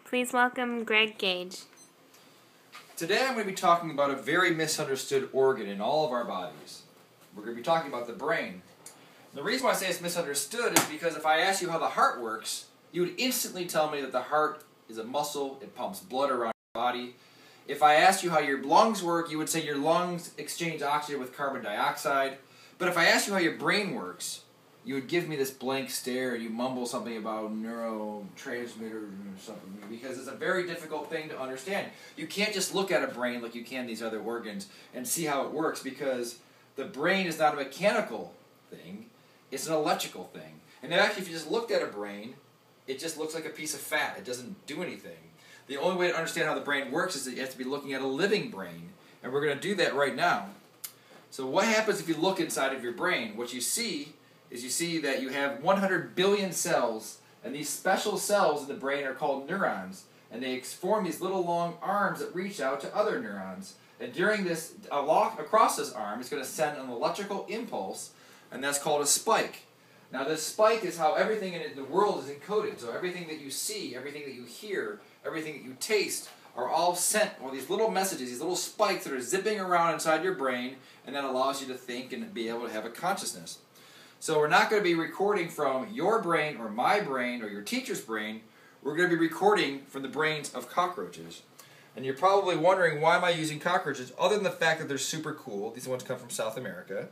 Please welcome Greg Gage. Today I'm going to be talking about a very misunderstood organ in all of our bodies. We're going to be talking about the brain. The reason why I say it's misunderstood is because if I ask you how the heart works, you would instantly tell me that the heart is a muscle, it pumps blood around your body. If I asked you how your lungs work, you would say your lungs exchange oxygen with carbon dioxide. But if I asked you how your brain works, you would give me this blank stare and you mumble something about neurotransmitters or something, because it's a very difficult thing to understand. You can't just look at a brain like you can these other organs and see how it works, because the brain is not a mechanical thing, it's an electrical thing. And actually, if you just looked at a brain, it just looks like a piece of fat. It doesn't do anything. The only way to understand how the brain works is that you have to be looking at a living brain, and we're going to do that right now. So what happens if you look inside of your brain? What you see is that you have 100 billion cells, and these special cells in the brain are called neurons, and they form these little long arms that reach out to other neurons. And during this, across this arm, it's going to send an electrical impulse, and that's called a spike. Now this spike is how everything in the world is encoded. So everything that you see, everything that you hear, everything that you taste are all sent, or these little messages, these little spikes that are zipping around inside your brain, and that allows you to think and be able to have a consciousness. So we're not going to be recording from your brain or my brain or your teacher's brain. We're going to be recording from the brains of cockroaches. And you're probably wondering, why am I using cockroaches? Other than the fact that they're super cool. These ones come from South America.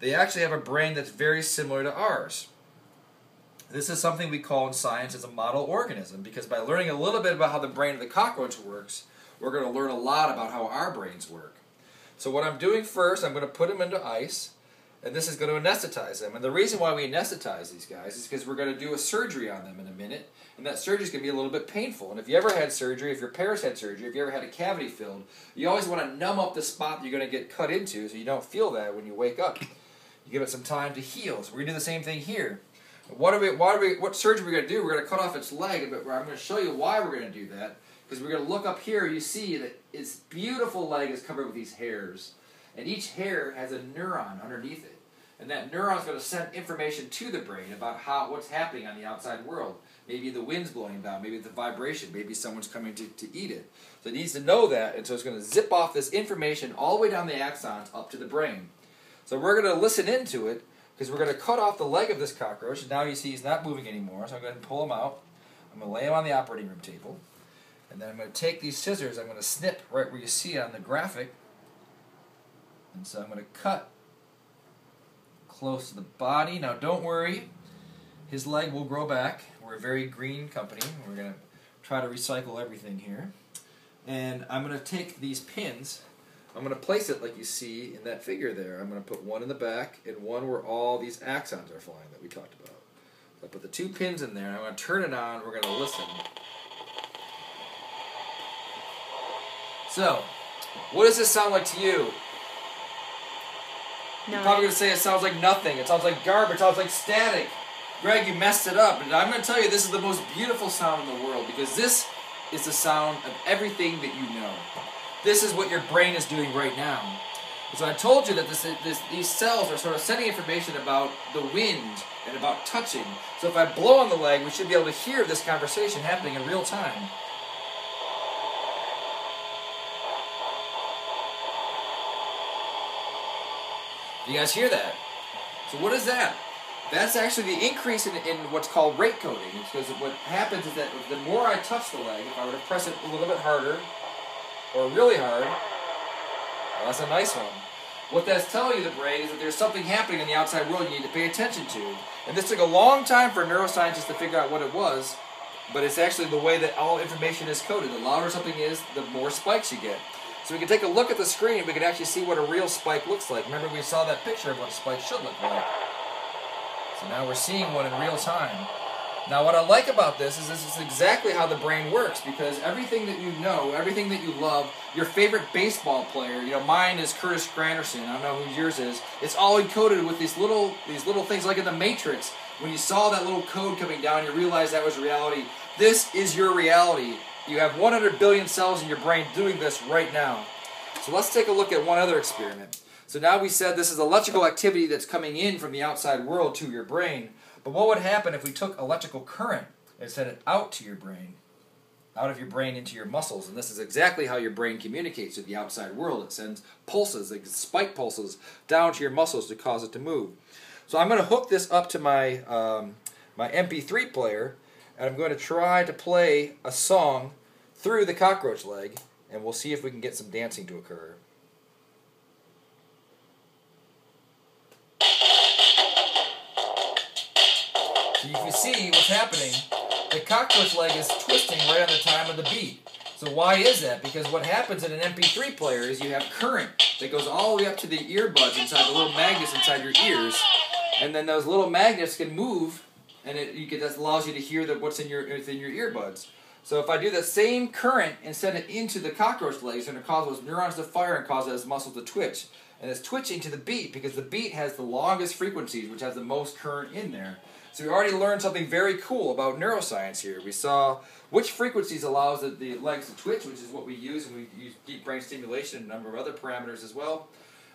They actually have a brain that's very similar to ours. This is something we call in science as a model organism, because by learning a little bit about how the brain of the cockroach works, we're going to learn a lot about how our brains work. So what I'm doing first, I'm going to put them into ice, and this is going to anesthetize them. And the reason why we anesthetize these guys is because we're going to do a surgery on them in a minute, and that surgery is going to be a little bit painful. And if you ever had surgery, if your parents had surgery, if you ever had a cavity filled, you always want to numb up the spot that you're going to get cut into so you don't feel that when you wake up. You give it some time to heal. So we're going to do the same thing here. What surgery are we going to do? We're going to cut off its leg, but I'm going to show you why we're going to do that. Because we're going to look up here, you see that its beautiful leg is covered with these hairs. And each hair has a neuron underneath it. And that neuron is going to send information to the brain about what's happening on the outside world. Maybe the wind's blowing down, maybe the vibration, maybe someone's coming to eat it. So it needs to know that, and so it's going to zip off this information all the way down the axons up to the brain. So we're going to listen into it, because we're going to cut off the leg of this cockroach, and now you see he's not moving anymore, so I'm going to pull him out. I'm going to lay him on the operating room table, and then I'm going to take these scissors, I'm going to snip right where you see it on the graphic, and so I'm going to cut close to the body. Now don't worry, his leg will grow back. We're a very green company. We're going to try to recycle everything here. And I'm going to take these pins, I'm going to place it like you see in that figure there. I'm going to put one in the back and one where all these axons are flying that we talked about. So I put the two pins in there, and I'm going to turn it on, we're going to listen. So, what does this sound like to you? No, You're probably going to say it sounds like nothing. It sounds like garbage. It sounds like static. Greg, you messed it up. And I'm going to tell you, this is the most beautiful sound in the world, because this is the sound of everything that you know. This is what your brain is doing right now. So I told you that these cells are sort of sending information about the wind and about touching. So if I blow on the leg, we should be able to hear this conversation happening in real time. You guys hear that? So what is that? That's actually the increase in what's called rate coding. Because what happens is that the more I touch the leg, if I were to press it a little bit harder, or really hard, well, that's a nice one. What that's telling you, the brain, is that there's something happening in the outside world you need to pay attention to. And this took a long time for neuroscientists to figure out what it was, but it's actually the way that all information is coded. The louder something is, the more spikes you get. So we can take a look at the screen, we can actually see what a real spike looks like. Remember, we saw that picture of what a spike should look like. So now we're seeing one in real time. Now what I like about this is exactly how the brain works, because everything that you know, everything that you love, your favorite baseball player, mine is Curtis Granderson, I don't know who yours is, it's all encoded with these little things like in the Matrix. When you saw that little code coming down, you realized that was reality. This is your reality. You have 100 billion cells in your brain doing this right now. So let's take a look at one other experiment. So now we said this is electrical activity that's coming in from the outside world to your brain. But what would happen if we took electrical current and sent it out to your brain? out of your brain into your muscles. And this is exactly how your brain communicates with the outside world. It sends pulses, like spike pulses, down to your muscles to cause it to move. So I'm going to hook this up to my, my MP3 player, and I'm going to try to play a song through the cockroach leg, and we'll see if we can get some dancing to occur. So you can see what's happening. The cockroach leg is twisting right on the time of the beat. So why is that? Because what happens in an MP3 player is you have current that goes all the way up to the earbuds inside the little magnets inside your ears, and then those little magnets can move, and that allows you to hear what's within your earbuds. So if I do the same current and send it into the cockroach legs, it's going to cause those neurons to fire and cause those muscles to twitch. And it's twitching to the beat because the beat has the longest frequencies, which has the most current in there. So we already learned something very cool about neuroscience here. We saw which frequencies allows the legs to twitch, which is what we use, and we use deep brain stimulation and a number of other parameters as well.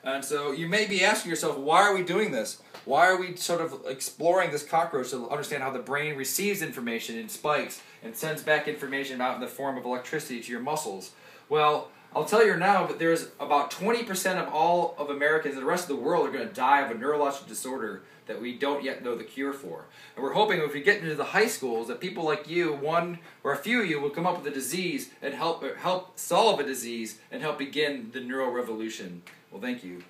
And so you may be asking yourself, why are we doing this? Why are we sort of exploring this cockroach to understand how the brain receives information in spikes and sends back information out in the form of electricity to your muscles? Well, I'll tell you now, but there's about 20% of all of Americans and the rest of the world are going to die of a neurological disorder that we don't yet know the cure for. And we're hoping if we get into the high schools that people like you, one or a few of you, will come up with a disease and help solve a disease and help begin the neural revolution. Well, thank you.